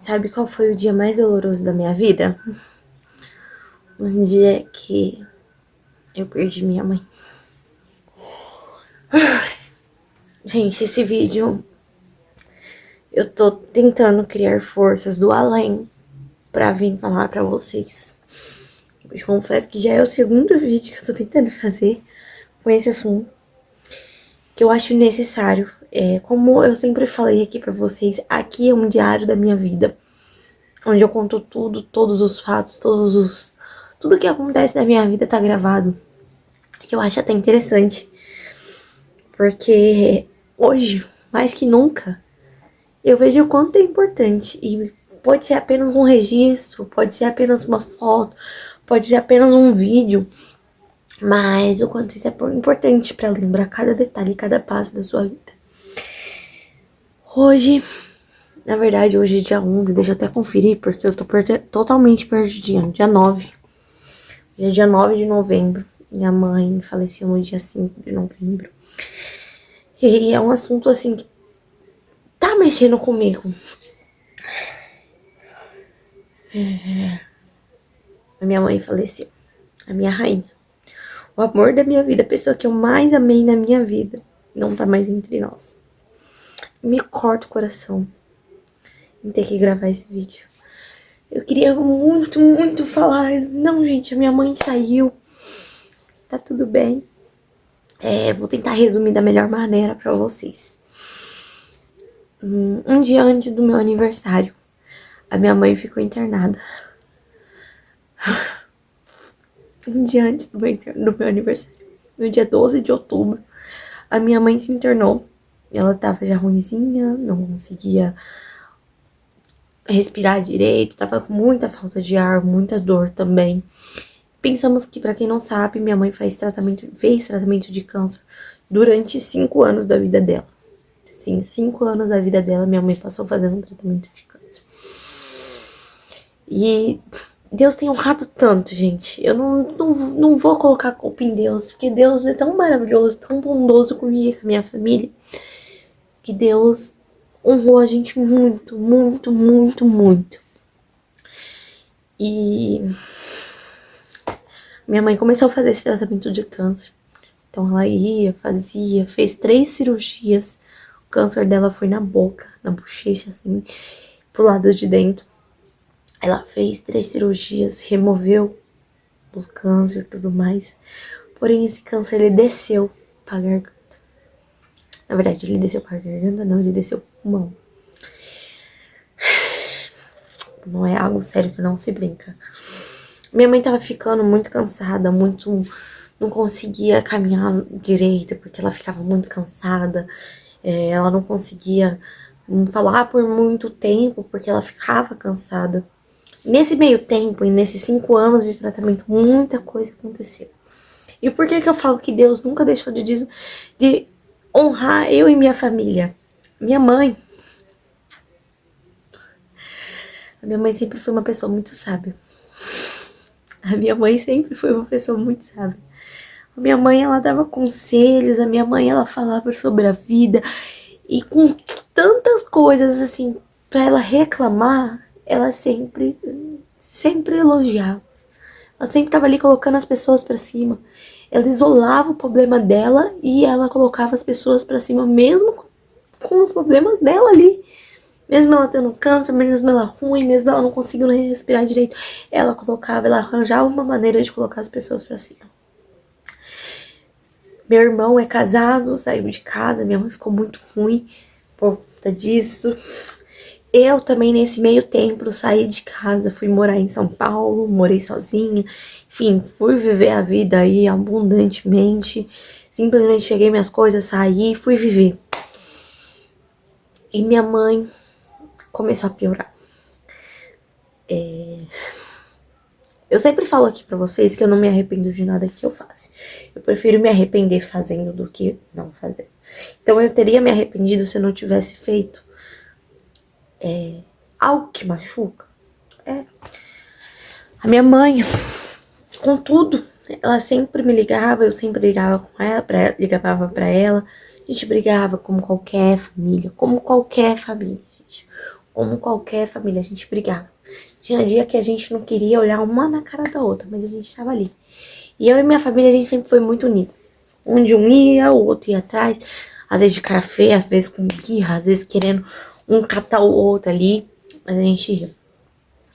Sabe qual foi o dia mais doloroso da minha vida? Um dia que eu perdi minha mãe. Gente, esse vídeo eu tô tentando criar forças do além pra vir falar pra vocês. Eu confesso que já é o segundo vídeo que eu tô tentando fazer com esse assunto, que eu acho necessário. Como eu sempre falei aqui pra vocês, aqui é um diário da minha vida, onde eu conto tudo, todos os fatos, tudo que acontece na minha vida tá gravado. Que eu acho até interessante, porque hoje, mais que nunca, eu vejo o quanto é importante. E pode ser apenas um registro, pode ser apenas uma foto, pode ser apenas um vídeo, mas o quanto isso é importante para lembrar cada detalhe, cada passo da sua vida. Hoje, na verdade, hoje é dia 11, deixa eu até conferir, porque eu tô totalmente perdidinha. Dia 9. Hoje é dia 9 de novembro. Minha mãe faleceu no dia 5 de novembro. E é um assunto, assim, que tá mexendo comigo. A minha mãe faleceu. A minha rainha. O amor da minha vida, a pessoa que eu mais amei na minha vida, não tá mais entre nós. Me corta o coração em ter que gravar esse vídeo. Eu queria muito, muito falar. Não, gente, a minha mãe saiu. Tá tudo bem. Vou tentar resumir da melhor maneira pra vocês. Um dia antes do meu aniversário, a minha mãe ficou internada. Um dia antes do meu aniversário, no dia 12 de outubro, a minha mãe se internou. Ela tava já ruinzinha, não conseguia respirar direito, tava com muita falta de ar, muita dor também. Pensamos que, pra quem não sabe, minha mãe fez tratamento de câncer durante 5 anos da vida dela. Sim, 5 anos da vida dela, minha mãe passou fazendo um tratamento de câncer. E Deus tem honrado tanto, gente. Eu não vou colocar a culpa em Deus, porque Deus é tão maravilhoso, tão bondoso comigo, com a minha família, que Deus honrou a gente muito, muito, muito, muito. E minha mãe começou a fazer esse tratamento de câncer. Então ela ia, fazia, fez 3 cirurgias. O câncer dela foi na boca, na bochecha, assim, pro lado de dentro. Ela fez 3 cirurgias, removeu os câncer e tudo mais. Porém, esse câncer, ele desceu pra garganta. Na verdade, ele desceu pra garganta, não, ele desceu pro pulmão. Não é algo sério que não se brinca. Minha mãe tava ficando muito cansada, não conseguia caminhar direito, porque ela ficava muito cansada. Ela não conseguia falar por muito tempo, porque ela ficava cansada. Nesse meio tempo, e nesses 5 anos de tratamento, muita coisa aconteceu. E por que eu falo que Deus nunca deixou de honrar eu e minha família? Minha mãe. A minha mãe sempre foi uma pessoa muito sábia. A minha mãe sempre foi uma pessoa muito sábia. A minha mãe, ela dava conselhos, a minha mãe, ela falava sobre a vida. E com tantas coisas, assim, pra ela reclamar, ela sempre elogiava. Ela sempre tava ali colocando as pessoas pra cima. Ela isolava o problema dela e ela colocava as pessoas pra cima, mesmo com os problemas dela ali. Mesmo ela tendo câncer, mesmo ela ruim, mesmo ela não conseguindo respirar direito, ela arranjava uma maneira de colocar as pessoas pra cima. Meu irmão é casado, saiu de casa, minha mãe ficou muito ruim por conta disso. Eu também, nesse meio tempo, saí de casa, fui morar em São Paulo, morei sozinha. Enfim, fui viver a vida aí abundantemente. Simplesmente peguei minhas coisas, saí e fui viver. E minha mãe começou a piorar. Eu sempre falo aqui pra vocês que eu não me arrependo de nada que eu faço. Eu prefiro me arrepender fazendo do que não fazendo. Então eu teria me arrependido se eu não tivesse feito algo que machuca. A minha mãe, com tudo, ela sempre me ligava, eu sempre ligava com ela, ligava pra ela. A gente brigava como qualquer família, gente. Como qualquer família, a gente brigava. Tinha dia que a gente não queria olhar uma na cara da outra, mas a gente tava ali. E eu e minha família, a gente sempre foi muito unida. Onde um ia, o outro ia atrás. Às vezes de cara feia, às vezes com birra, às vezes querendo um catar o outro ali. Mas a gente ia.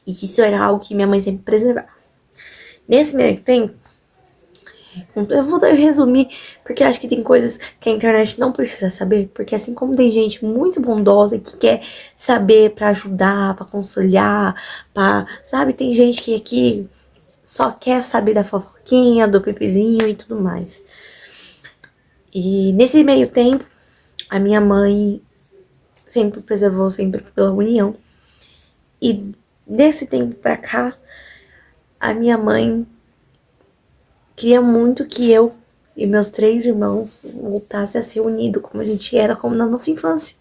E isso era algo que minha mãe sempre preservava. Nesse meio tempo, eu vou resumir, porque acho que tem coisas que a internet não precisa saber. Porque assim como tem gente muito bondosa que quer saber pra ajudar, pra aconselhar, sabe? Tem gente que aqui só quer saber da fofoquinha, do pipizinho e tudo mais. E nesse meio tempo, a minha mãe sempre preservou sempre pela união. E desse tempo pra cá, a minha mãe queria muito que eu e meus 3 irmãos voltassem a ser unidos como a gente era como na nossa infância.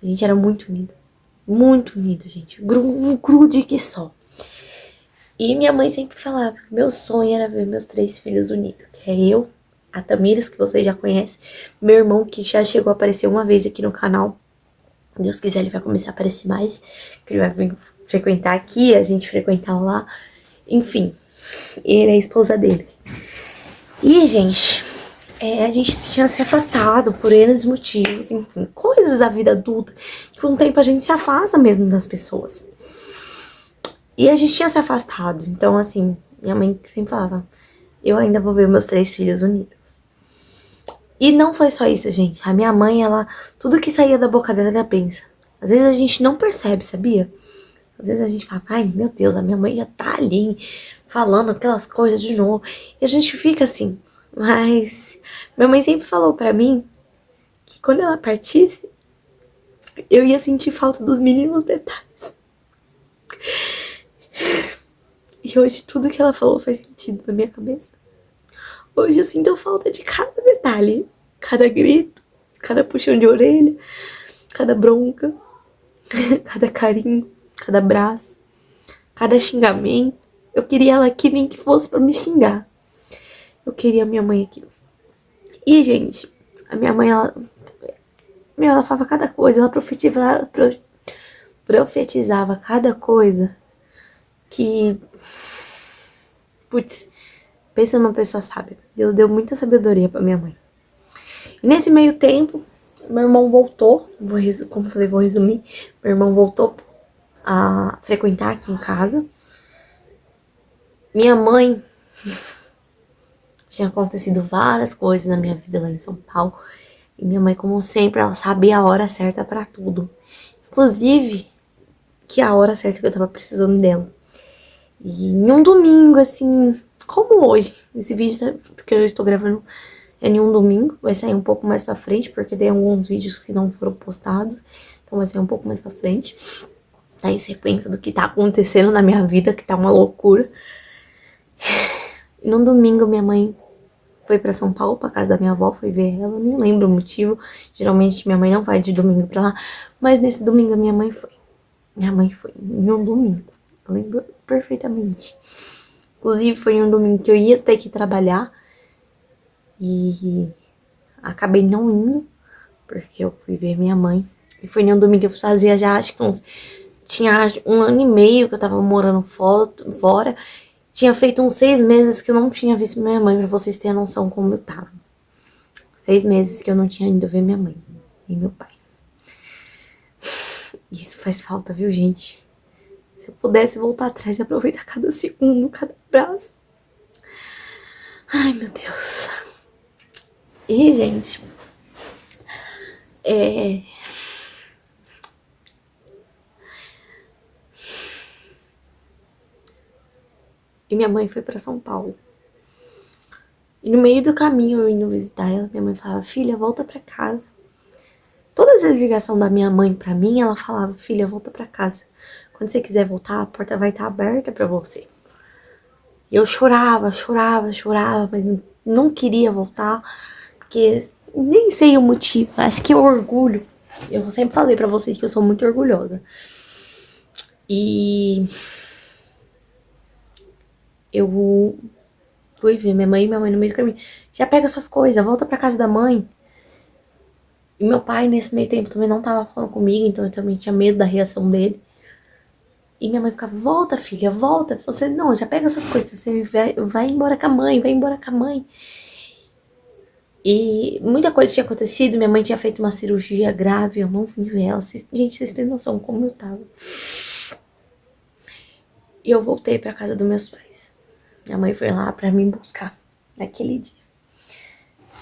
A gente era muito unido, gente. Um grude que só. E minha mãe sempre falava que meu sonho era ver meus 3 filhos unidos. Que é eu, a Tamires, que vocês já conhecem, meu irmão, que já chegou a aparecer uma vez aqui no canal. Deus quiser, ele vai começar a aparecer mais. Que ele vai vir frequentar aqui, a gente frequentar lá. Enfim, ele é a esposa dele. E, gente, a gente tinha se afastado por N motivos, enfim, coisas da vida adulta, que com o tempo a gente se afasta mesmo das pessoas. E a gente tinha se afastado, então, assim, minha mãe sempre falava, eu ainda vou ver meus 3 filhos unidos. E não foi só isso, gente. A minha mãe, ela, tudo que saía da boca dela era benção. Às vezes a gente não percebe, sabia? Às vezes a gente fala, ai, meu Deus, a minha mãe já tá ali falando aquelas coisas de novo. E a gente fica assim, mas minha mãe sempre falou pra mim que quando ela partisse, eu ia sentir falta dos mínimos detalhes. E hoje tudo que ela falou faz sentido na minha cabeça. Hoje eu sinto falta de cada detalhe, cada grito, cada puxão de orelha, cada bronca, cada carinho, cada abraço, cada xingamento. Eu queria ela aqui nem que fosse pra me xingar. Eu queria a minha mãe aqui. E, gente, a minha mãe, ela falava cada coisa, ela profetizava cada coisa que, putz, pensa numa pessoa sábia. Deus deu muita sabedoria pra minha mãe. E nesse meio tempo, meu irmão voltou, como eu falei, vou resumir, meu irmão voltou a frequentar aqui em casa. Minha mãe tinha acontecido várias coisas na minha vida lá em São Paulo. E minha mãe, como sempre, ela sabia a hora certa pra tudo. Inclusive, que a hora certa que eu tava precisando dela. E em um domingo, assim, como hoje, esse vídeo que eu estou gravando é em um domingo, vai sair um pouco mais pra frente, porque tem alguns vídeos que não foram postados, então vai sair um pouco mais pra frente. Tá em sequência do que tá acontecendo na minha vida, que tá uma loucura. E num domingo, minha mãe foi pra São Paulo, pra casa da minha avó, foi ver ela, nem lembro o motivo. Geralmente minha mãe não vai de domingo pra lá, mas nesse domingo a minha mãe foi. Minha mãe foi em um domingo, eu lembro perfeitamente. Inclusive foi em um domingo que eu ia ter que trabalhar e acabei não indo, porque eu fui ver minha mãe. E foi em um domingo que eu fazia já, acho que tinha 1 ano e meio que eu tava morando fora. Tinha feito uns 6 meses que eu não tinha visto minha mãe, pra vocês terem noção como eu tava. 6 meses que eu não tinha ido ver minha mãe e meu pai. Isso faz falta, viu, gente? Se eu pudesse voltar atrás e aproveitar cada segundo, cada abraço. Ai, meu Deus. E, gente, E minha mãe foi pra São Paulo. E no meio do caminho, eu indo visitar ela, minha mãe falava, filha, volta pra casa. Todas as ligações da minha mãe pra mim, ela falava, filha, volta pra casa. Quando você quiser voltar, a porta vai estar aberta pra você. E eu chorava, mas não queria voltar, porque nem sei o motivo, acho que é orgulho. Eu sempre falei pra vocês que eu sou muito orgulhosa. E eu fui ver minha mãe no meio do caminho. Já pega suas coisas, volta pra casa da mãe. E meu pai, nesse meio tempo, também não tava falando comigo, então eu também tinha medo da reação dele. E minha mãe ficava, volta, filha, volta. Você, não, já pega suas coisas, você vai embora com a mãe, vai embora com a mãe. E muita coisa tinha acontecido, minha mãe tinha feito uma cirurgia grave, eu não vim ver ela. Gente, vocês têm noção como eu tava. E eu voltei pra casa dos meus pais. Minha mãe foi lá pra me buscar naquele dia.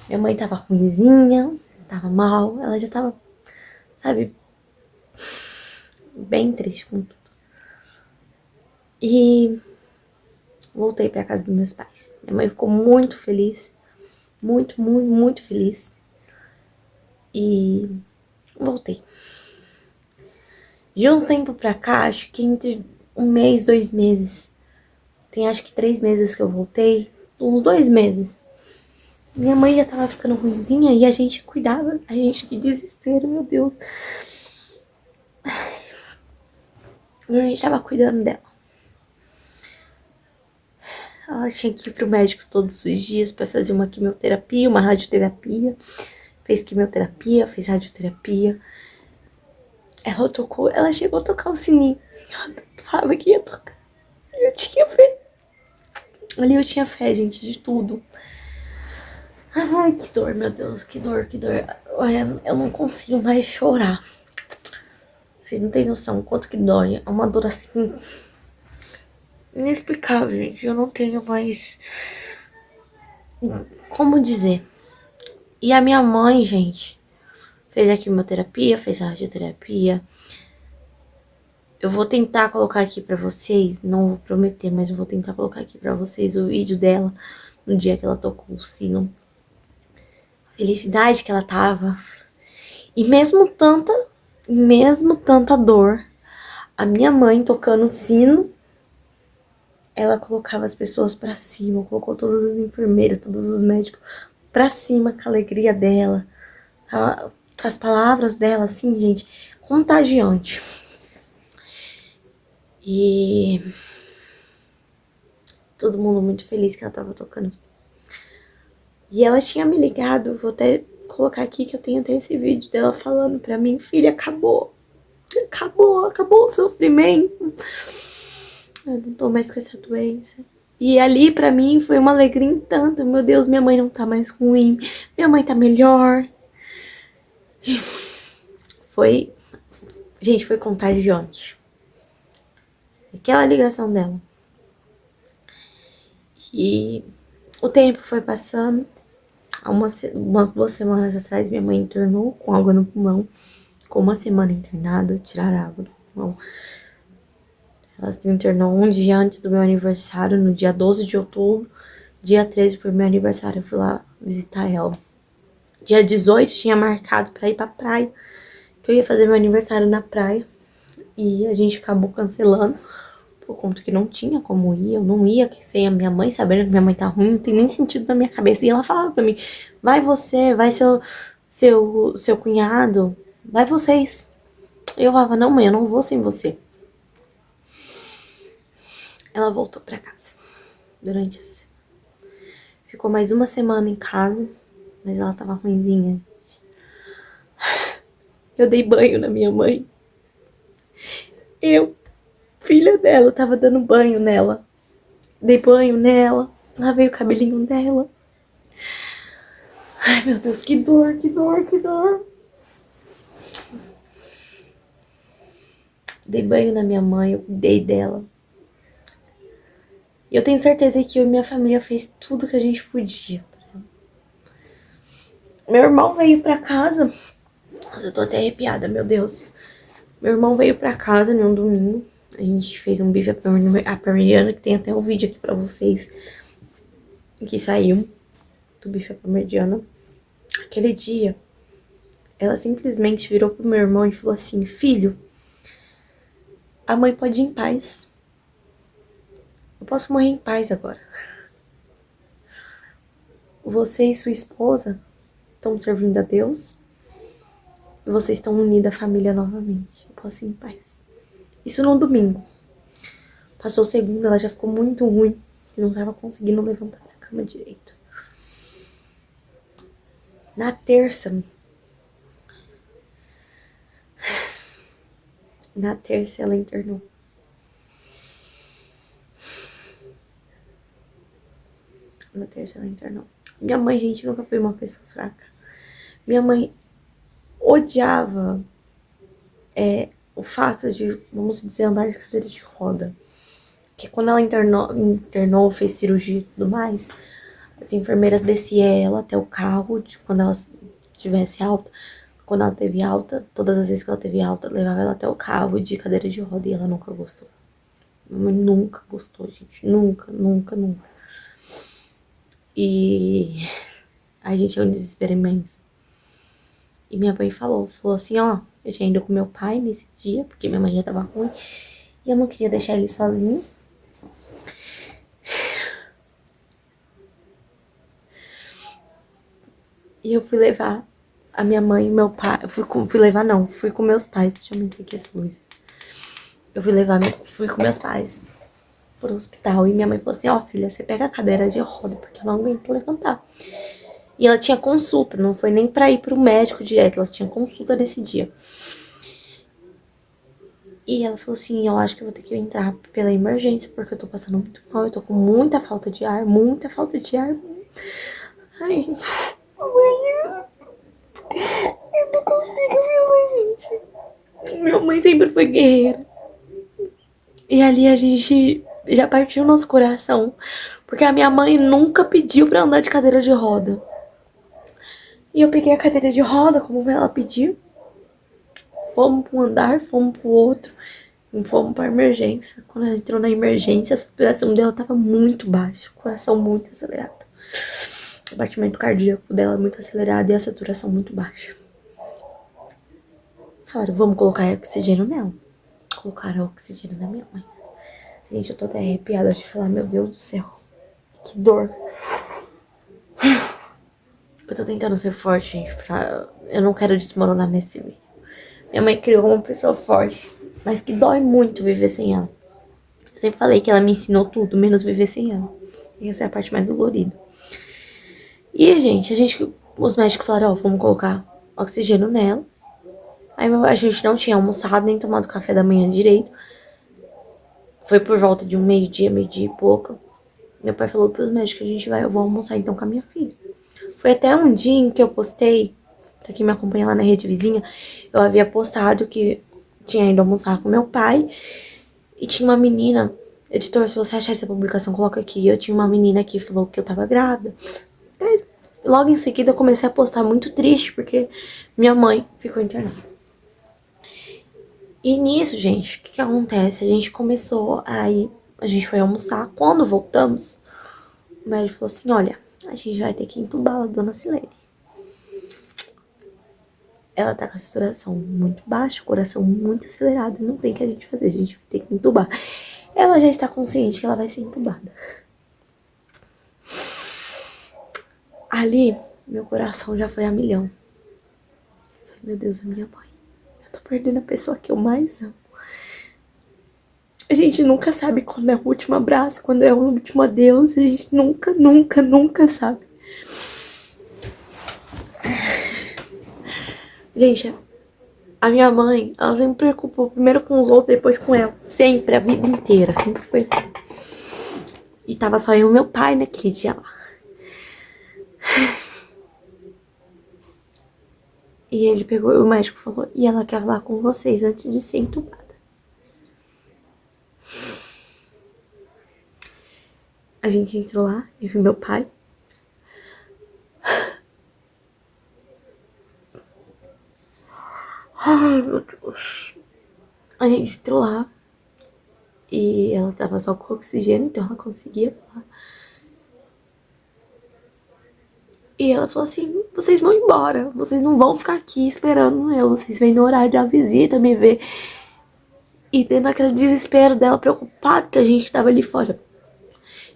Minha mãe tava ruinzinha, tava mal, ela já tava, sabe, bem triste com tudo. E voltei pra casa dos meus pais. Minha mãe ficou muito feliz, muito, muito, muito feliz. E voltei. De uns tempos pra cá, acho que entre um mês, 2 meses, tem acho que 3 meses que eu voltei, uns 2 meses. Minha mãe já tava ficando ruinzinha e a gente cuidava. A gente, que desespero, meu Deus. A gente tava cuidando dela. Ela tinha que ir pro médico todos os dias pra fazer uma quimioterapia, uma radioterapia. Fez quimioterapia, fez radioterapia. Ela chegou a tocar o sininho. Ela falava que ia tocar. Eu tinha fé. Ali eu tinha fé, gente, de tudo. Ai, que dor, meu Deus, que dor, que dor. Olha, eu não consigo mais chorar. Vocês não têm noção o quanto que dói. É uma dor assim inexplicável, gente. Eu não tenho mais como dizer. E a minha mãe, gente, fez a quimioterapia, fez a radioterapia. Eu vou tentar colocar aqui pra vocês, não vou prometer, mas eu vou tentar colocar aqui pra vocês o vídeo dela no dia que ela tocou o sino. A felicidade que ela tava. E mesmo tanta dor, a minha mãe tocando o sino, ela colocava as pessoas pra cima, colocou todas as enfermeiras, todos os médicos pra cima com a alegria dela, com as palavras dela, assim, gente, contagiante. E todo mundo muito feliz que ela tava tocando. E ela tinha me ligado, vou até colocar aqui que eu tenho até esse vídeo dela falando pra mim, filha, acabou o sofrimento. Eu não tô mais com essa doença. E ali pra mim foi uma alegria em tanto. Meu Deus, minha mãe não tá mais ruim. Minha mãe tá melhor. Foi... Gente, foi contagiante. Aquela ligação dela. E o tempo foi passando. Há umas 2 semanas atrás, minha mãe internou com água no pulmão. Ficou uma semana internada, tiraram a água do pulmão. Ela se internou um dia antes do meu aniversário, no dia 12 de outubro. Dia 13 foi meu aniversário, eu fui lá visitar ela. Dia 18 tinha marcado pra ir pra praia, que eu ia fazer meu aniversário na praia. E a gente acabou cancelando, por conta que não tinha como ir. Eu não ia sem a minha mãe, sabendo que minha mãe tá ruim, não tem nem sentido na minha cabeça. E ela falava pra mim, vai você, vai seu cunhado, vai vocês. Eu falava, não mãe, eu não vou sem você. Ela voltou pra casa durante essa semana. Ficou mais uma semana em casa, mas ela tava ruinzinha. Eu dei banho na minha mãe. Eu, filha dela, tava dando banho nela. Dei banho nela, lavei o cabelinho dela. Ai, meu Deus, que dor, que dor, que dor. Dei banho na minha mãe, eu cuidei dela. E eu tenho certeza que eu e minha família fez tudo que a gente podia. Meu irmão veio pra casa. Nossa, eu tô até arrepiada, meu Deus. Meu irmão veio pra casa em um domingo. A gente fez um bife à parmegiana, que tem até um vídeo aqui pra vocês. Que saiu do bife à parmegiana. Aquele dia, ela simplesmente virou pro meu irmão e falou assim, filho, a mãe pode ir em paz. Eu posso morrer em paz agora. Você e sua esposa estão servindo a Deus. E vocês estão unidos à família novamente. Eu posso ir em paz. Isso num domingo. Passou segunda, ela já ficou muito ruim. Que não tava conseguindo levantar da cama direito. Na terça, Na terça ela internou. Na terça ela internou. Minha mãe, gente, nunca foi uma pessoa fraca. Minha mãe odiava o fato de, vamos dizer, andar de cadeira de roda. Porque quando ela internou, fez cirurgia e tudo mais, as enfermeiras desciam ela até o carro, quando ela tivesse alta. Quando ela teve alta, todas as vezes que ela teve alta, levava ela até o carro de cadeira de roda e ela nunca gostou. Nunca gostou, gente. Nunca, nunca, nunca. E a gente é um desespero imenso. E minha mãe falou assim, ó, eu tinha ido com meu pai nesse dia, porque minha mãe já tava ruim, e eu não queria deixar eles sozinhos. E eu fui levar a minha mãe e meu pai, fui com meus pais, deixa eu mentir aqui essa luz. Fui com meus pais pro hospital, e minha mãe falou assim, ó, filha, você pega a cadeira de roda, porque eu não aguento levantar. E ela tinha consulta, não foi nem pra ir pro médico direto, ela tinha consulta nesse dia. E ela falou assim, eu acho que eu vou ter que entrar pela emergência, porque eu tô passando muito mal, eu tô com muita falta de ar, muita falta de ar. Ai, mãe, eu não consigo ver, gente. Minha mãe sempre foi guerreira. E ali a gente já partiu nosso coração, porque a minha mãe nunca pediu pra andar de cadeira de roda. E eu peguei a cadeira de roda, como ela pediu. Fomos pra um andar, fomos pro outro. E fomos pra emergência. Quando ela entrou na emergência, a saturação dela tava muito baixa. O coração muito acelerado. O batimento cardíaco dela muito acelerado e a saturação muito baixa. Falaram, vamos colocar oxigênio nela. Colocaram oxigênio na minha mãe. Gente, eu tô até arrepiada de falar, meu Deus do céu. Que dor. Eu tô tentando ser forte, gente, eu não quero desmoronar nesse vídeo. Minha mãe criou uma pessoa forte, mas que dói muito viver sem ela. Eu sempre falei que ela me ensinou tudo, menos viver sem ela. E essa é a parte mais dolorida. E, gente, os médicos falaram, ó, vamos colocar oxigênio nela. Aí a gente não tinha almoçado, nem tomado café da manhã direito. Foi por volta de meio-dia e pouco. Meu pai falou pros médicos, eu vou almoçar então com a minha filha. Foi até um dia em que eu postei, pra quem me acompanha lá na rede vizinha, eu havia postado que tinha ido almoçar com meu pai. E tinha uma menina, editor, se você achar essa publicação, coloca aqui. Eu tinha uma menina que falou que eu tava grávida. Logo em seguida eu comecei a postar muito triste, porque minha mãe ficou internada. E nisso, gente, o que acontece? A gente começou a ir, a gente foi almoçar. Quando voltamos, o médico falou assim, olha, a gente vai ter que entubar a dona Silene. Ela tá com a saturação muito baixa, o coração muito acelerado, não tem o que a gente fazer, a gente vai ter que entubar. Ela já está consciente que ela vai ser entubada. Ali, meu coração já foi a milhão. Eu falei, meu Deus, a minha mãe. Eu tô perdendo a pessoa que eu mais amo. A gente nunca sabe quando é o último abraço, quando é o último adeus. A gente nunca, nunca, nunca sabe. Gente, a minha mãe, ela sempre se preocupou primeiro com os outros, depois com ela. Sempre, a vida inteira, sempre foi assim. E tava só eu e meu pai naquele dia lá. E ele pegou, o médico falou, e ela quer falar com vocês antes de ser entubada. A gente entrou lá, eu e meu pai. Ai, meu Deus. A gente entrou lá. E ela tava só com oxigênio, então ela conseguia falar. E ela falou assim, vocês vão embora, vocês não vão ficar aqui esperando eu, vocês vêm no horário da visita me ver. E tendo aquele desespero dela, preocupada que a gente tava ali fora.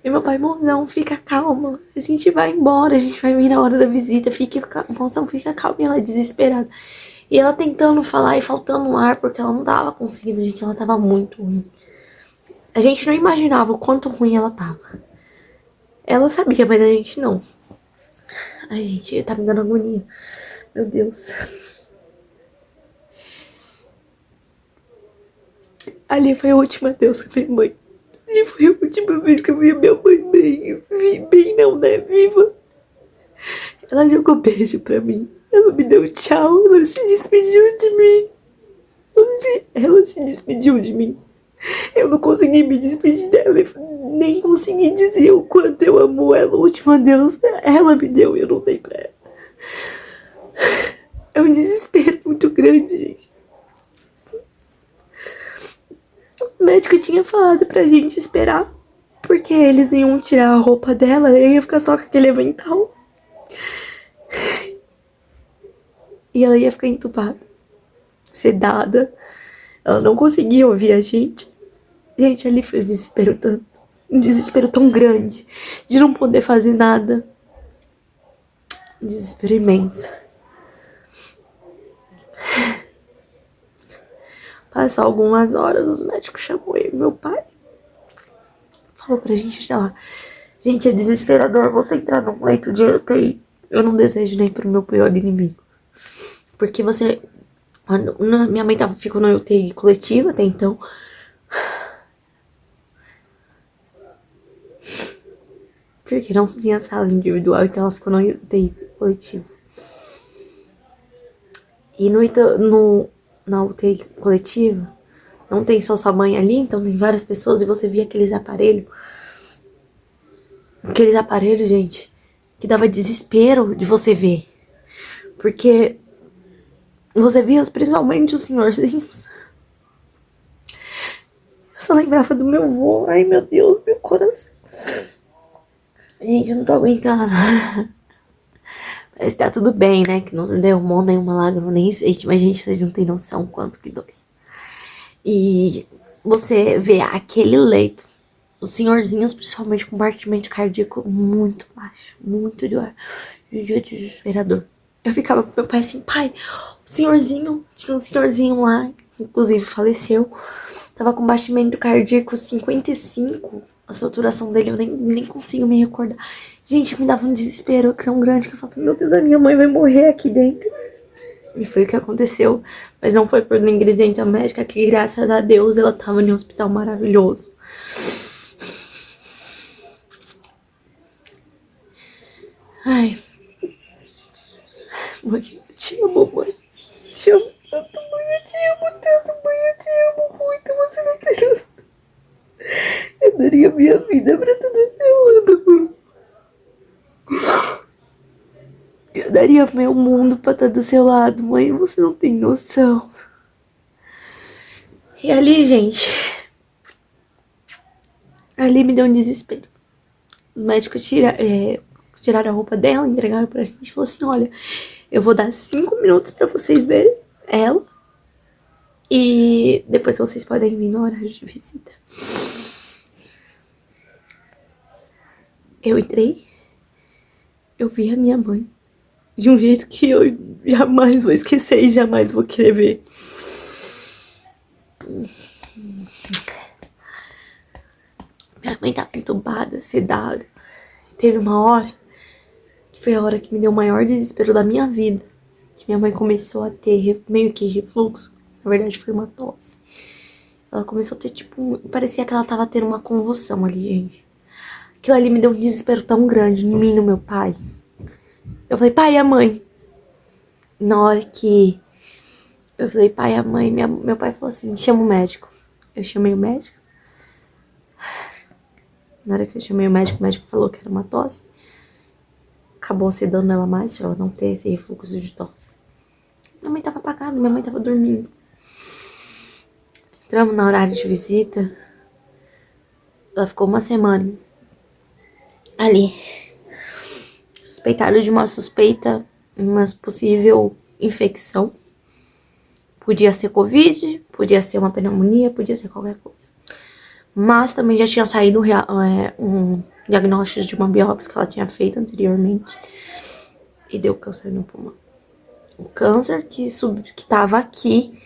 E meu pai, mozão, fica calma, a gente vai embora, a gente vai vir na hora da visita, mozão, fica calma. E ela desesperada. E ela tentando falar e faltando um ar, porque ela não tava conseguindo, gente, ela tava muito ruim. A gente não imaginava o quanto ruim ela tava. Ela sabia, mas a gente não. Ai, gente, tá me dando agonia. Meu Deus. Ali foi a última adeus com a minha mãe. Ali foi a última vez que eu vi a minha mãe bem. Bem não, né? Viva. Ela jogou beijo pra mim. Ela me deu tchau. Ela se despediu de mim. Ela se despediu de mim. Eu não consegui me despedir dela. Nem consegui dizer o quanto eu amo ela. O último adeus ela me deu e eu não dei pra ela. É um desespero muito grande, gente. O médico tinha falado pra gente esperar, porque eles iam tirar a roupa dela e ia ficar só com aquele avental. E ela ia ficar entubada, sedada. Ela não conseguia ouvir a gente. Gente, ali foi um desespero tão grande, de não poder fazer nada. Um desespero imenso. Passou algumas horas, os médicos chamou eu e meu pai. Falou pra gente, sei lá, gente, é desesperador você entrar num leito de UTI. Eu não desejo nem pro meu pior inimigo. Porque você... Minha mãe ficou na UTI coletiva até então. Porque não tinha sala individual, então ela ficou na UTI coletiva. E na UTI coletiva, não tem só sua mãe ali, então tem várias pessoas e você via aqueles aparelhos. Aqueles aparelhos, gente, que dava desespero de você ver. Porque você via principalmente os senhorzinhos. Eu só lembrava do meu avô. Ai, meu Deus, meu coração. Gente, eu não tô aguentando. Mas tá tudo bem, né? Que não derramou nenhuma lágrima, nem sente. Mas, gente, vocês não têm noção quanto que dói. E você vê aquele leito. Os senhorzinhos, principalmente com batimento cardíaco muito baixo. Muito de ar. Gente, é desesperador. Eu ficava com meu pai assim, pai, o senhorzinho, tinha um senhorzinho lá, que inclusive faleceu. Tava com batimento cardíaco 55. A saturação dele eu nem consigo me recordar. Gente, me dava um desespero tão grande que eu falava, meu Deus, a minha mãe vai morrer aqui dentro. E foi o que aconteceu. Mas não foi por negligência médica, que graças a Deus ela tava em um hospital maravilhoso. Ai. Mãe, eu te amo, mãe. Te amo tanto, mãe. Eu te amo tanto, mãe. Eu te amo muito. Você não tem noção. Eu daria minha vida pra tudo esse mundo. Eu daria meu mundo pra estar do seu lado, mãe. Você não tem noção. E ali, gente, ali me deu um desespero. Os médicos tiraram a roupa dela, entregaram pra gente e falou assim, olha, eu vou dar 5 minutos pra vocês verem ela. E depois vocês podem vir no horário de visita. Eu entrei, eu vi a minha mãe de um jeito que eu jamais vou esquecer e jamais vou querer ver. Minha mãe tava entubada, sedada. Teve uma hora que foi a hora que me deu o maior desespero da minha vida. Que minha mãe começou a ter meio que refluxo. Na verdade foi uma tosse. Ela começou a ter tipo... Parecia que ela tava tendo uma convulsão ali, gente. Aquilo ali me deu um desespero tão grande em mim e no meu pai. Eu falei, pai e a mãe? Na hora que eu falei, pai e a mãe, meu pai falou assim, chama o médico. Eu chamei o médico. Na hora que eu chamei o médico falou que era uma tosse. Acabou sedando ela mais, pra ela não ter esse refluxo de tosse. Minha mãe tava apagada, minha mãe tava dormindo. Entramos no horário de visita. Ela ficou uma semana ali. Suspeitaram de uma possível infecção. Podia ser Covid, podia ser uma pneumonia, podia ser qualquer coisa. Mas também já tinha saído um diagnóstico de uma biópsia que ela tinha feito anteriormente. E deu câncer no pulmão. O câncer que tava aqui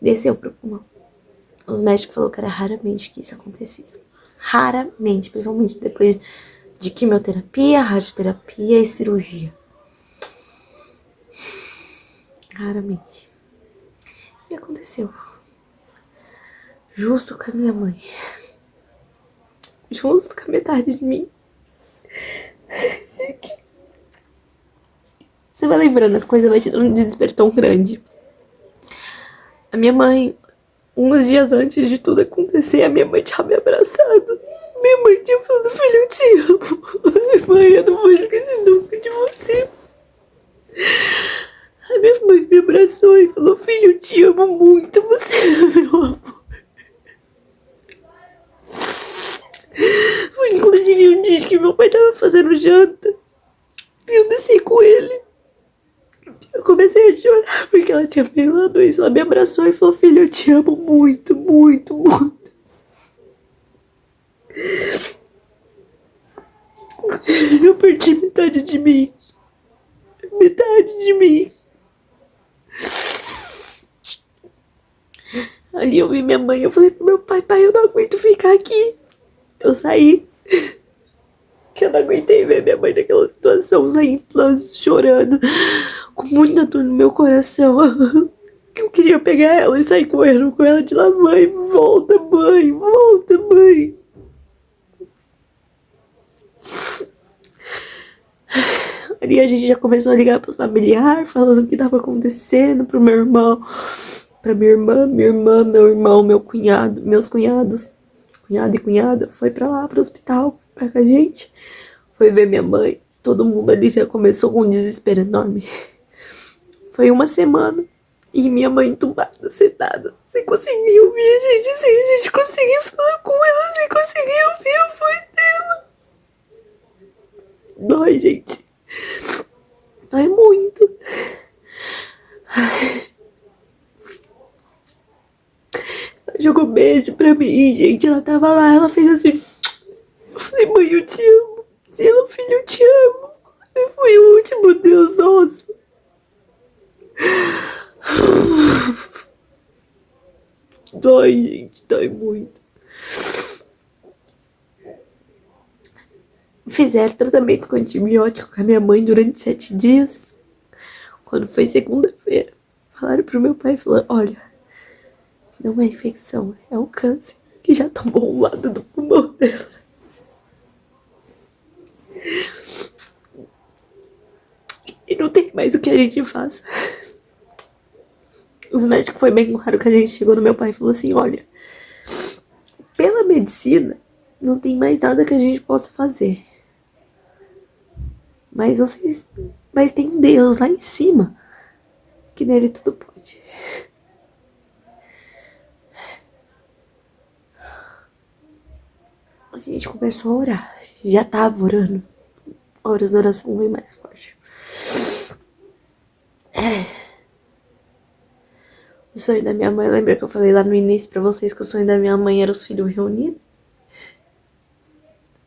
desceu pro pulmão. Os médicos falaram que era raramente que isso acontecia. Raramente, principalmente depois de quimioterapia, radioterapia e cirurgia. Raramente. E aconteceu. justo com a minha mãe. Justo com a metade de mim. Você vai lembrando as coisas, vai te dando um desespero tão grande. A minha mãe, uns dias antes de tudo acontecer, a minha mãe tinha me abraçado. Minha mãe tinha falado, filho, eu te amo. Mãe, eu não vou esquecer nunca de você. A minha mãe me abraçou e falou, filho, eu te amo muito, você é meu amor. Foi inclusive um dia que meu pai tava fazendo janta e eu desci com ele. Eu comecei a chorar porque ela tinha falado isso. Ela me abraçou e falou, filho, eu te amo muito, muito, muito. Eu perdi metade de mim. Metade de mim. Ali eu vi minha mãe, eu falei pro meu pai, pai, eu não aguento ficar aqui. Eu saí. Que eu não aguentei ver minha mãe naquela situação, saí em plano, chorando, com muita dor no meu coração. Que eu queria pegar ela e sair correndo com ela de lá, mãe, volta, mãe, volta, mãe. Ali a gente já começou a ligar pros familiares, falando o que tava acontecendo, pro meu irmão, pra minha irmã, meu irmão, meu cunhado, meus cunhados, cunhado e cunhada, foi pra lá, pro hospital, ficar com a gente, foi ver minha mãe, todo mundo ali já começou com um desespero enorme. Foi uma semana, e minha mãe entubada, sentada, sem conseguir ouvir a gente, sem a gente conseguir falar com ela, sem conseguir ouvir a voz dela. Dói, gente. Dói muito. Ela jogou beijo pra mim, gente. Ela tava lá, ela fez assim. Eu falei, mãe, eu te amo. E ela, filho, eu te amo. Eu fui o último Deus nosso. Dói, gente. Dói muito. Fizeram tratamento com antibiótico com a minha mãe durante 7 dias. Quando foi segunda-feira, falaram pro meu pai, falando, olha, não é infecção, é um câncer que já tomou um lado do pulmão dela. E não tem mais o que a gente faça. Os médicos foi bem claro que a gente chegou no meu pai e falou assim, olha, pela medicina, não tem mais nada que a gente possa fazer. Mas tem Deus lá em cima, que nele tudo pode. A gente começou a orar, já tava orando. A oração veio mais forte. O sonho da minha mãe, lembra que eu falei lá no início pra vocês que o sonho da minha mãe era os filhos reunidos?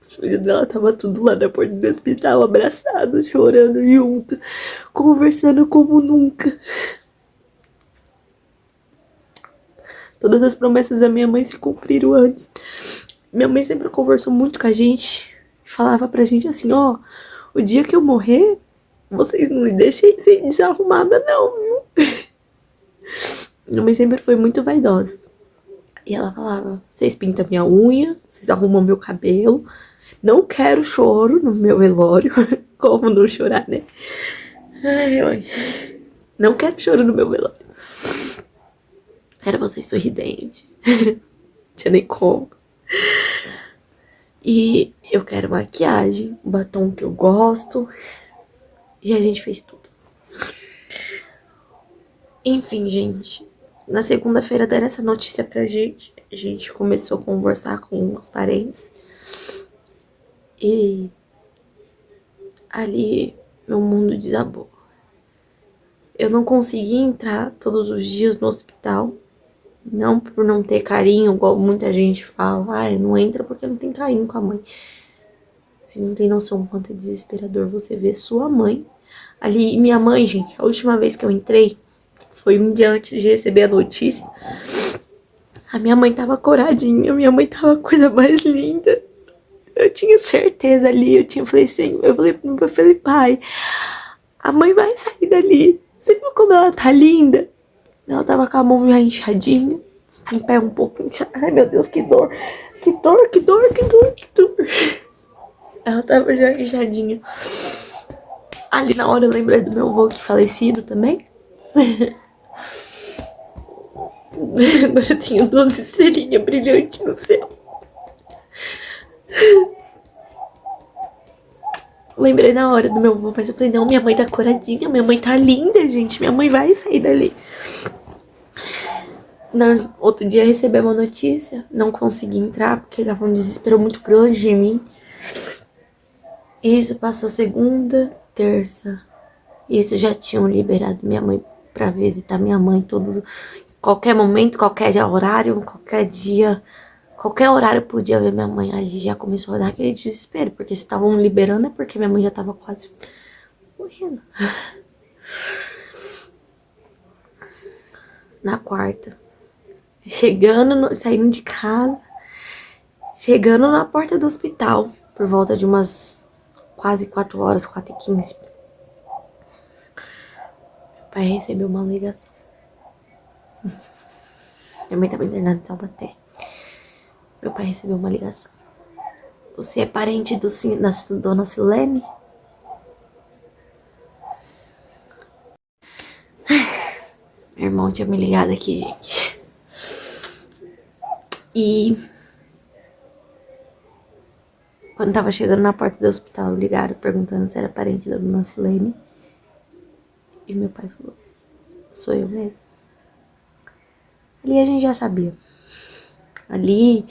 Os filhos dela tava tudo lá na porta do hospital, abraçado, chorando junto, conversando como nunca. Todas as promessas da minha mãe se cumpriram antes. Minha mãe sempre conversou muito com a gente, falava pra gente assim, ó, o dia que eu morrer, vocês não me deixem sem desarrumada não, viu? Minha mãe sempre foi muito vaidosa. E ela falava, vocês pintam minha unha, vocês arrumam meu cabelo, não quero choro no meu velório. Como não chorar, né? Ai, mãe. Não quero choro no meu velório. Quero vocês sorridentes. Tinha nem como. E eu quero maquiagem, batom que eu gosto. E a gente fez tudo. Enfim, gente. Na segunda-feira deram essa notícia pra gente. A gente começou a conversar com os parentes. E ali meu mundo desabou. Eu não consegui entrar todos os dias no hospital. Não por não ter carinho, igual muita gente fala. Ai, não entra porque não tem carinho com a mãe. Você não tem noção quanto é desesperador você ver sua mãe ali. E minha mãe, gente, a última vez que eu entrei foi um dia antes de receber a notícia. A minha mãe tava coradinha, minha mãe tava a coisa mais linda. Eu tinha certeza ali, eu falei, pai, a mãe vai sair dali. Você viu como ela tá linda? Ela tava com a mão já inchadinha, Um pé um pouco inchado. Ai, meu Deus, que dor. Que dor, que dor, que dor, que dor. Ela tava já inchadinha. Ali na hora eu lembrei do meu avô que falecido também. Agora eu tenho 12 estrelinhas brilhantes no céu. Lembrei na hora do meu avô, mas eu falei, não, minha mãe tá coradinha, minha mãe tá linda, gente. Minha mãe vai sair dali. Outro dia recebi uma notícia, não consegui entrar, porque tava um desespero muito grande em mim. Isso passou segunda, terça. Isso já tinham liberado minha mãe pra visitar minha mãe todos, qualquer momento, qualquer horário, qualquer dia, qualquer horário podia ver minha mãe. Aí já começou a dar aquele desespero, porque se estavam liberando é porque minha mãe já tava quase morrendo. Na quarta, saindo de casa, chegando na porta do hospital, por volta de umas quase 4 horas, 4h15. Meu pai recebeu uma ligação. Minha mãe tava internada em Taubaté. Meu pai recebeu uma ligação. Você é parente da dona Silene? Meu irmão tinha me ligado aqui, gente. E quando tava chegando na porta do hospital, ligaram perguntando se era parente da dona Silene. E meu pai falou, sou eu mesmo. Ali a gente já sabia. Ali,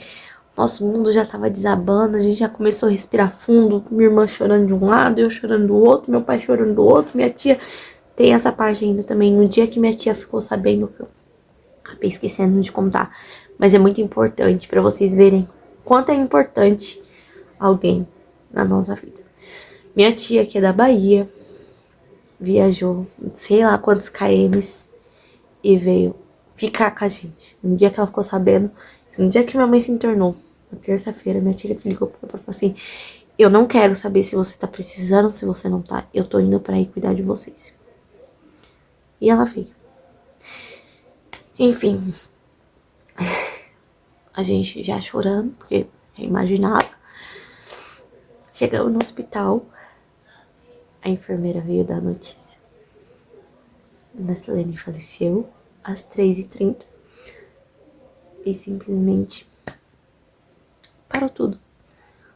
nosso mundo já tava desabando, a gente já começou a respirar fundo. Minha irmã chorando de um lado, eu chorando do outro, meu pai chorando do outro. Minha tia, tem essa parte ainda também. No dia que minha tia ficou sabendo, que eu acabei esquecendo de contar. Mas é muito importante pra vocês verem quanto é importante alguém na nossa vida. Minha tia, que é da Bahia, viajou sei lá quantos kms e veio ficar com a gente. No dia que ela ficou sabendo, no dia que minha mãe se internou, na terça-feira, minha tia ligou pra ela e falou assim, eu não quero saber se você tá precisando, se você não tá, eu tô indo pra ir cuidar de vocês. E ela veio. Enfim, a gente já chorando, porque já imaginava. Chegamos no hospital, a enfermeira veio dar a notícia. Dona Silene faleceu às 3h30 e simplesmente parou tudo.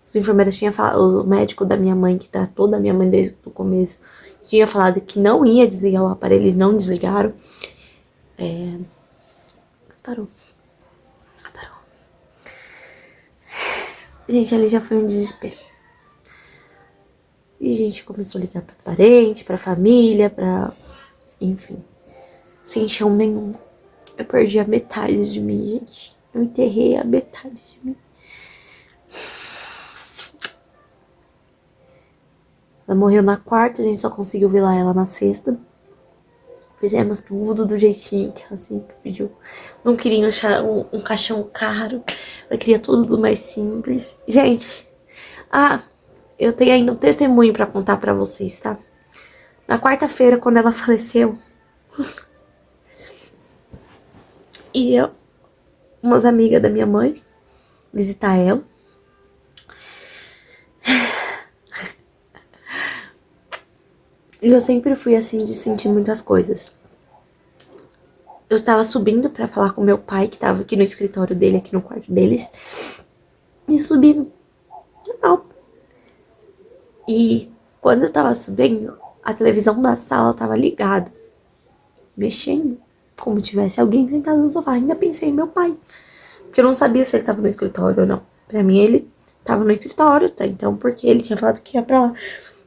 Os enfermeiras tinham falado, o médico da minha mãe, que tratou da minha mãe desde o começo, tinha falado que não ia desligar o aparelho, eles não desligaram. Mas parou. Parou. Gente, ali já foi um desespero. E a gente começou a ligar pros parentes, pra família, enfim, sem chão nenhum. Eu perdi a metade de mim, gente. Eu enterrei a metade de mim. Ela morreu na quarta, a gente só conseguiu ver lá ela na sexta. Fizemos tudo do jeitinho que ela sempre pediu. Não queria um caixão caro. Ela queria tudo do mais simples. Gente, eu tenho ainda um testemunho pra contar pra vocês, tá? Na quarta-feira, quando ela faleceu, ia umas amigas da minha mãe visitar ela. E eu sempre fui assim de sentir muitas coisas. Eu tava subindo pra falar com meu pai, que tava aqui no escritório dele, aqui no quarto deles. E subindo. Normal. E quando eu tava subindo, a televisão da sala tava ligada. Mexendo. Como tivesse alguém sentado no sofá. Ainda pensei em meu pai. Porque eu não sabia se ele tava no escritório ou não. Pra mim, ele tava no escritório, tá? Então, porque ele tinha falado que ia pra lá.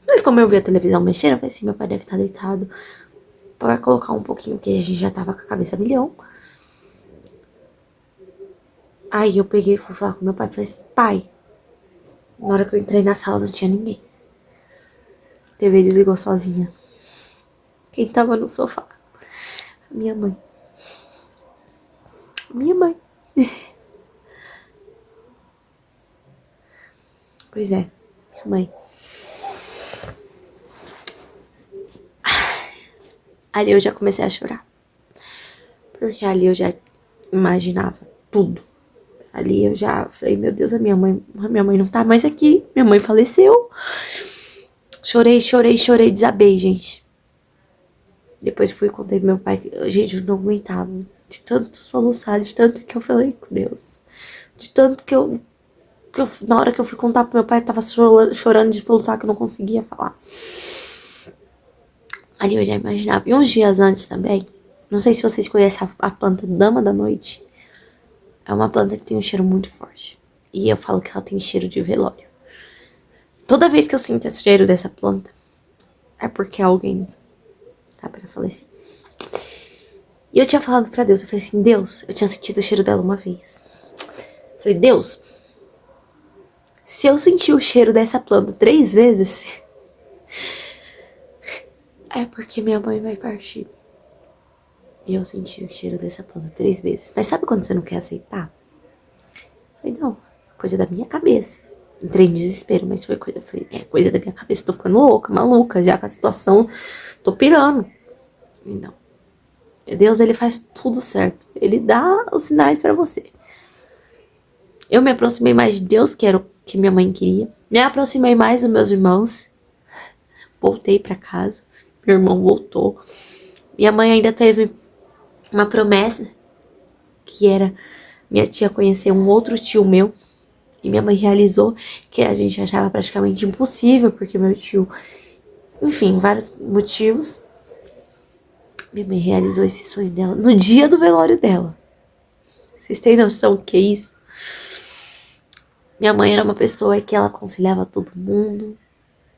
Mas como eu vi a televisão mexendo, eu falei assim, meu pai deve estar deitado. Pra colocar um pouquinho, porque a gente já tava com a cabeça a milhão. Aí eu peguei e fui falar com meu pai. Falei assim, pai. Na hora que eu entrei na sala não tinha ninguém. A TV desligou sozinha. Quem tava no sofá? Minha mãe. Minha mãe. Pois é, minha mãe. Ali eu já comecei a chorar. Porque ali eu já imaginava tudo. Ali eu já falei, meu Deus, a minha mãe não tá mais aqui. Minha mãe faleceu. Chorei, chorei, chorei, desabei, gente. Depois fui e contei pro meu pai que, gente, eu não aguentava. De tanto soluçar, de tanto que eu falei com Deus. De tanto que eu na hora que eu fui contar pro meu pai, eu tava chorando de soluçar que eu não conseguia falar. Ali eu já imaginava. E uns dias antes também, não sei se vocês conhecem a planta Dama da Noite. É uma planta que tem um cheiro muito forte. E eu falo que ela tem cheiro de velório. Toda vez que eu sinto esse cheiro dessa planta, é porque alguém tá pra falecer. E eu tinha falado pra Deus, eu falei assim, Deus, eu tinha sentido o cheiro dela uma vez. Eu falei, Deus, se eu sentir o cheiro dessa planta 3 vezes, é porque minha mãe vai partir. E eu senti o cheiro dessa planta 3 vezes. Mas sabe quando você não quer aceitar? Eu falei, não, coisa da minha cabeça. Entrei em desespero, mas foi coisa, eu falei, é coisa da minha cabeça, tô ficando louca, maluca, já com a situação, tô pirando. E não. Deus, ele faz tudo certo. Ele dá os sinais pra você. Eu me aproximei mais de Deus, que era o que minha mãe queria. Me aproximei mais dos meus irmãos. Voltei pra casa. Meu irmão voltou. Minha mãe ainda teve uma promessa, que era minha tia conhecer um outro tio meu. E minha mãe realizou, que a gente achava praticamente impossível, porque meu tio... Enfim, vários motivos. Minha mãe realizou esse sonho dela no dia do velório dela. Vocês têm noção do que é isso? Minha mãe era uma pessoa que ela aconselhava todo mundo,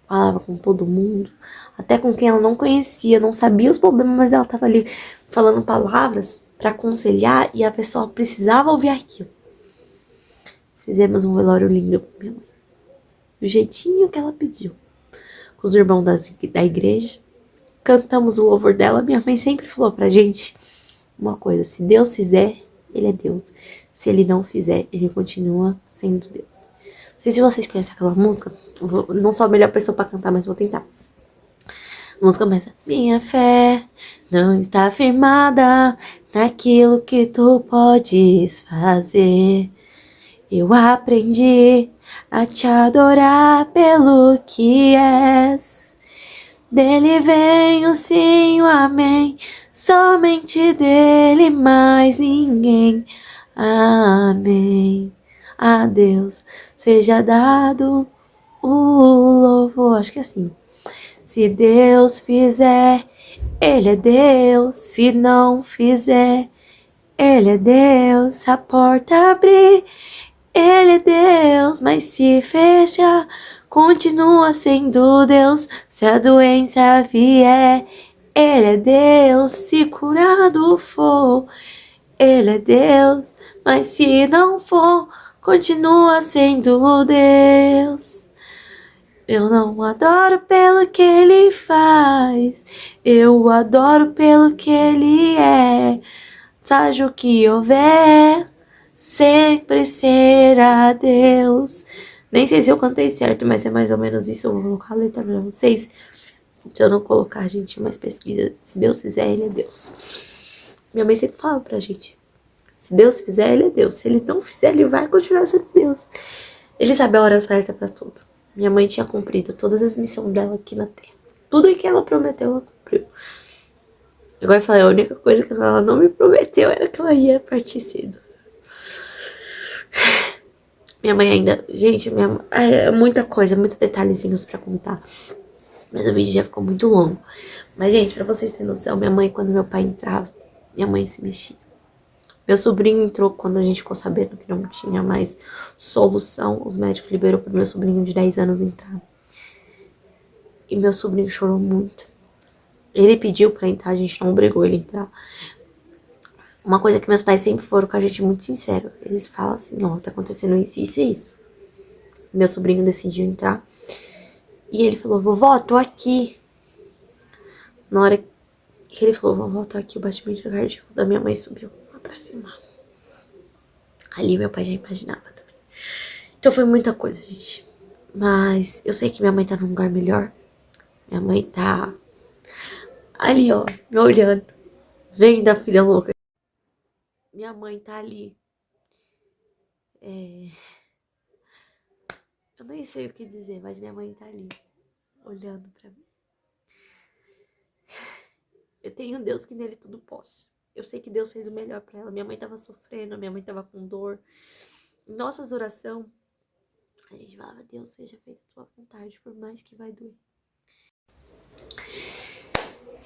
falava com todo mundo, até com quem ela não conhecia, não sabia os problemas, mas ela tava ali falando palavras pra aconselhar e a pessoa precisava ouvir aquilo. Fizemos um velório lindo pra minha mãe, do jeitinho que ela pediu, com os irmãos da igreja. Cantamos o louvor dela. Minha mãe sempre falou pra gente uma coisa: se Deus fizer, ele é Deus. Se ele não fizer, ele continua sendo Deus. Não sei se vocês conhecem aquela música. Não sou a melhor pessoa pra cantar, mas vou tentar. A música começa: minha fé não está firmada naquilo que tu podes fazer. Eu aprendi a te adorar pelo que és. Dele vem o sim, o amém, somente dele, mais ninguém. Amém. A Deus seja dado o louvor. Acho que é assim. Se Deus fizer, ele é Deus. Se não fizer, ele é Deus. Se a porta abrir, ele é Deus. Mas se fechar, continua sendo Deus. Se a doença vier, ele é Deus. Se curado for, ele é Deus. Mas se não for, continua sendo Deus. Eu não adoro pelo que ele faz, eu adoro pelo que ele é. Seja o que houver, sempre será Deus. Nem sei se eu cantei certo, mas é mais ou menos isso. Eu vou colocar a letra pra vocês. Se eu não colocar, gente, mais pesquisa. Se Deus fizer, ele é Deus. Minha mãe sempre fala pra gente: se Deus fizer, ele é Deus. Se ele não fizer, ele vai continuar sendo Deus. Ele sabe a hora certa pra tudo. Minha mãe tinha cumprido todas as missões dela aqui na Terra. Tudo que ela prometeu, ela cumpriu. Agora eu falei, a única coisa que ela não me prometeu era que ela ia partir cedo. Minha mãe ainda... Gente, é muita coisa, muitos detalhezinhos pra contar. Mas o vídeo já ficou muito longo. Mas, gente, pra vocês terem noção, minha mãe, quando meu pai entrava, minha mãe se mexia. Meu sobrinho entrou quando a gente ficou sabendo que não tinha mais solução. Os médicos liberou pro meu sobrinho de 10 anos entrar. E meu sobrinho chorou muito. Ele pediu pra entrar, a gente não obrigou ele a entrar. Uma coisa que meus pais sempre foram com a gente muito sincero. Eles falam assim, ó, tá acontecendo isso, isso e isso. Meu sobrinho decidiu entrar. E ele falou, vovó, tô aqui. Na hora que ele falou, vovó, tô aqui, o batimento cardíaco da minha mãe subiu lá pra cima. Ali meu pai já imaginava também. Então foi muita coisa, gente. Mas eu sei que minha mãe tá num lugar melhor. Minha mãe tá ali, ó, me olhando. Vendo a filha louca. minha mãe tá ali. Eu nem sei o que dizer, mas minha mãe tá ali, olhando pra mim. Eu tenho um Deus que nele tudo posso. Eu sei que Deus fez o melhor pra ela. Minha mãe tava sofrendo, minha mãe tava com dor. Em nossas orações, a gente falava, Deus, seja feita a tua vontade, por mais que vai doer.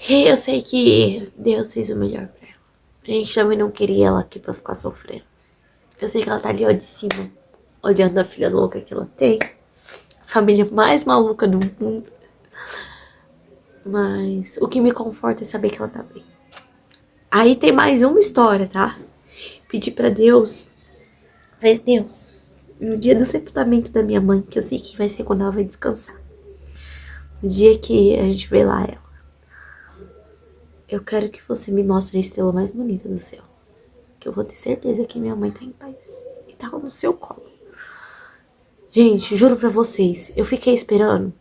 E eu sei que Deus fez o melhor pra ela. A gente também não queria ela aqui pra ficar sofrendo. Eu sei que ela tá ali, ó, de cima, olhando a filha louca que ela tem. A família mais maluca do mundo. Mas o que me conforta é saber que ela tá bem. Aí tem mais uma história, tá? Pedi pra Deus. Mas Deus, no dia do sepultamento da minha mãe, que eu sei que vai ser quando ela vai descansar. No dia que a gente vê lá ela. Eu quero que você me mostre a estrela mais bonita do céu. Que eu vou ter certeza que minha mãe tá em paz. E tá no seu colo. Gente, juro pra vocês, eu fiquei esperando.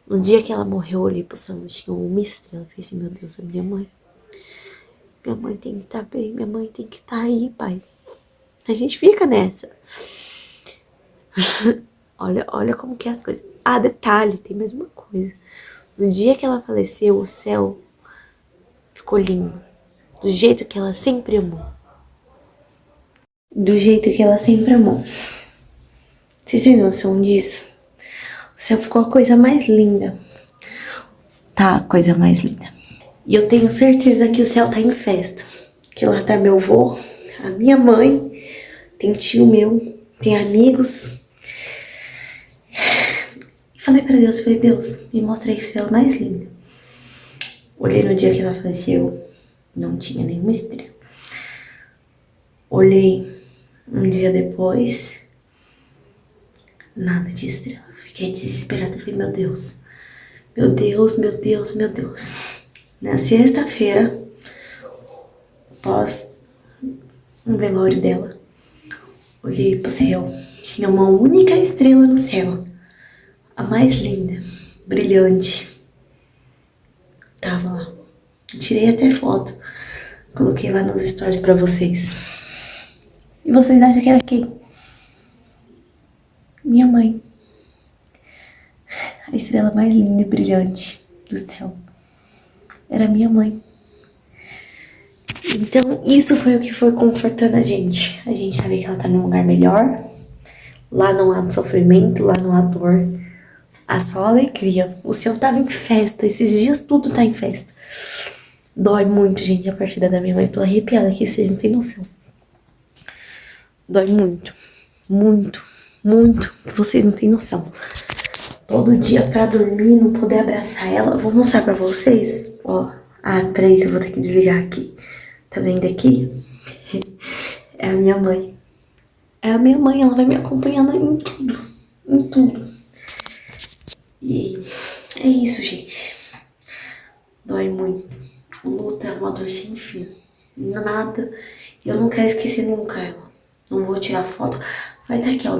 No dia que ela morreu, eu olhei pro céu, tinha uma estrela. Eu falei assim, meu Deus, é minha mãe. Minha mãe tem que estar bem, minha mãe tem que estar aí, pai. A gente fica nessa. Olha como que é as coisas. Ah, detalhe, tem mais uma coisa. No dia que ela faleceu, o céu ficou lindo. Do jeito que ela sempre amou. Do jeito que ela sempre amou. Vocês têm noção disso? O céu ficou a coisa mais linda. Tá, a coisa mais linda. E eu tenho certeza que o céu tá em festa. Que lá tá meu avô, a minha mãe, tem tio meu, tem amigos. E falei pra Deus, Deus, me mostra a estrela mais linda. Olhei no dia que ela faleceu, não tinha nenhuma estrela. Olhei um dia depois, nada de estrela. Fiquei desesperada, falei, meu Deus, meu Deus, meu Deus, meu Deus. Na sexta-feira, após um velório dela, olhei pro céu, tinha uma única estrela no céu, a mais linda, brilhante, tava lá. Tirei até foto, coloquei lá nos stories pra vocês. E vocês acham que era quem? Minha mãe. A estrela mais linda e brilhante do céu. Era minha mãe. Então, isso foi o que foi confortando a gente. A gente sabia que ela tá num lugar melhor. Lá não há sofrimento, lá não há dor. Há só alegria. O céu tava em festa. Esses dias tudo tá em festa. Dói muito, gente, a partida da minha mãe. Tô arrepiada aqui, vocês não têm noção. Dói muito. Muito, muito. Vocês não têm noção. Todo dia pra dormir, não poder abraçar ela. Vou mostrar pra vocês. Ó. Ah, peraí que eu vou ter que desligar aqui. Tá vendo aqui? É a minha mãe. É a minha mãe, ela vai me acompanhando em tudo. Em tudo. E é isso, gente. Dói muito. O luto é uma dor sem fim. Nada. Eu não quero esquecer nunca ela. Não vou tirar foto. Vai estar aqui, ó.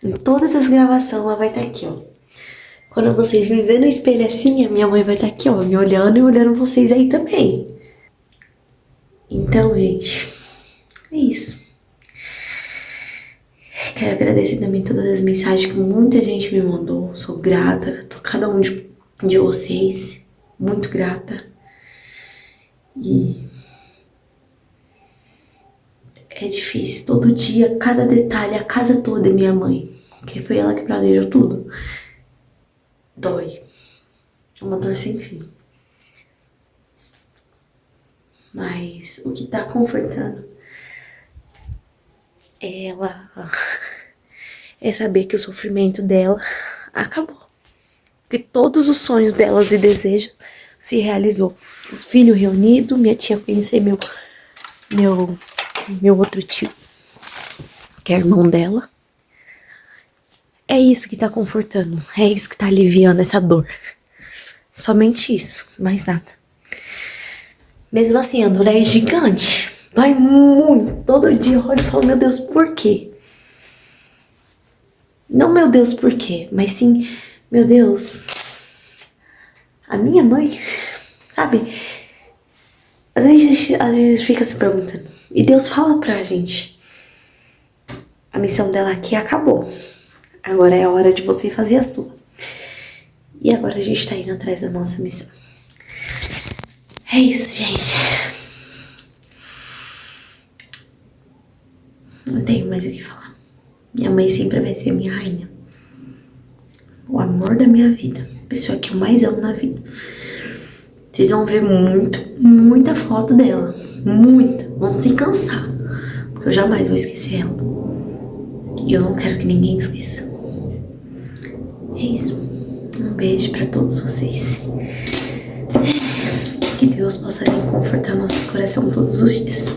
Em todas as gravações, ela vai estar aqui, ó. Quando vocês me verem no espelho assim, a minha mãe vai estar aqui, ó. Me olhando e olhando vocês aí também. Então, gente, é isso. Quero agradecer também todas as mensagens que muita gente me mandou. Sou grata a cada um de vocês. Muito grata. E é difícil. Todo dia, cada detalhe, a casa toda é minha mãe. Que foi ela que planejou tudo. Dói. É uma dor sem fim. Mas o que tá confortando é ela. É saber que o sofrimento dela acabou. Que todos os sonhos delas e desejos se realizou. Os filhos reunidos, minha tia conhecer meu outro tio, que é irmão dela. É isso que tá confortando. É isso que tá aliviando essa dor. Somente isso, mais nada. Mesmo assim, a dor é gigante. Dói muito. Todo dia eu olho e falo, meu Deus, por quê? Não, meu Deus, por quê? Mas sim, meu Deus, a minha mãe, sabe? Às vezes fica se perguntando, E Deus fala pra gente: a missão dela aqui acabou. Agora é a hora de você fazer a sua. E agora a gente tá indo atrás da nossa missão. É isso, gente. Não tenho mais o que falar. Minha mãe sempre vai ser minha rainha. O amor da minha vida. A pessoa que eu mais amo na vida. Vocês vão ver muita foto dela. Muita. Vão se cansar. Porque eu jamais vou esquecer ela. E eu não quero que ninguém esqueça. É isso. Um beijo pra todos vocês. Que Deus possa vir confortar nossos corações todos os dias.